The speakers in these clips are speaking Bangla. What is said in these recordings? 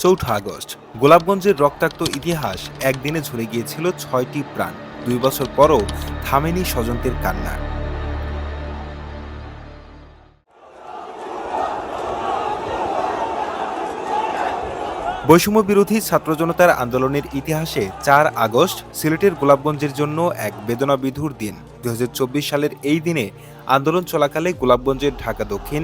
চৌঠা আগস্ট গোলাপগঞ্জের রক্তাক্ত ইতিহাস একদিনে ঝরে গিয়েছিল ৬টি প্রাণ। ২ বছর পরও থামেনি স্বজনদের কান্না। বৈষম্য বিরোধী ছাত্র জনতার আন্দোলনের ইতিহাসে ৪ আগস্ট সিলেটের গোলাপগঞ্জের জন্য এক বেদনাবিধুর দিন। ২০২৪ সালের এই দিনে আন্দোলন চলাকালে গোলাপগঞ্জের ঢাকা দক্ষিণ,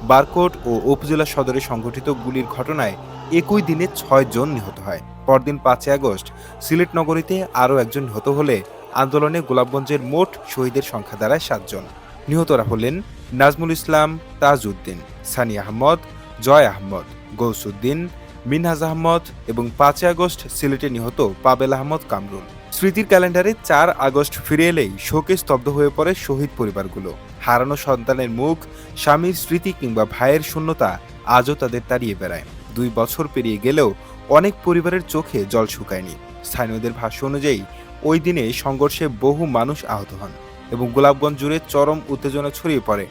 বারকোট ও উপজেলা সদরে সংঘটিত গুলির ঘটনায় একই দিনে ৬ জন নিহত হয়। পরদিন ৫ আগস্ট সিলেট নগরীতে আরও একজন নিহত হলে আন্দোলনে গোলাপগঞ্জের মোট শহীদের সংখ্যা দাঁড়ায় ৭ জন। নিহতরা হলেন নাজমুল ইসলাম, তাজউদ্দিন, সানি আহমদ, জয় আহমদ, গৌসুদ্দিন, মিনহাজ আহমদ এবং ৫ আগস্ট সিলেটে নিহত পাবেল আহমদ কামরুল। স্মৃতির ক্যালেন্ডারে ৪ আগস্ট ফিরে এলেই শোকে স্তব্ধ হয়ে পড়ে শহীদ পরিবারগুলো। হারানো সন্তানের মুখ, স্বামীর স্মৃতি কিংবা ভাইয়ের শূন্যতা আজও তাদের তাড়িয়ে বেড়ায়। ২ বছর পেরিয়ে গেলেও অনেক পরিবারের চোখে জল শুকায়নি। স্থানীয়দের ভাষ্য অনুযায়ী ওই দিনে সংঘর্ষে বহু মানুষ আহত হন এবং গোলাপগঞ্জ জুড়ে চরম উত্তেজনা ছড়িয়ে পড়ে।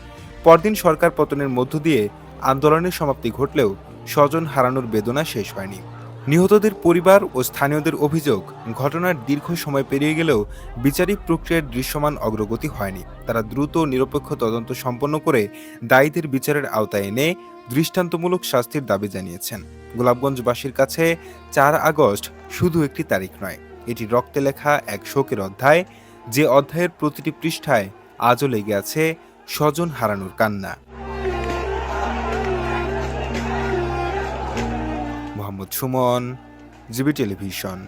পরদিন সরকার পতনের মধ্য দিয়ে আন্দোলনের সমাপ্তি ঘটলেও স্বজন হারানোর বেদনা শেষ হয়নি। নিহতদের পরিবার ও স্থানীয়দের অভিযোগ, ঘটনার দীর্ঘ সময় পেরিয়ে গেলেও বিচারিক প্রক্রিয়ার দৃশ্যমান অগ্রগতি হয়নি। তারা দ্রুত নিরপেক্ষ তদন্ত সম্পন্ন করে দায়ীদের বিচারের আওতায় এনে দৃষ্টান্তমূলক শাস্তির দাবি জানিয়েছেন। গোলাপগঞ্জবাসীর কাছে ৪ আগস্ট শুধু একটি তারিখ নয়, এটি রক্তে লেখা এক শোকের অধ্যায়, যে অধ্যায়ের প্রতিটি পৃষ্ঠায় আজও লেগে আছে স্বজন হারানোর কান্না। Mohammad Suman, GB television.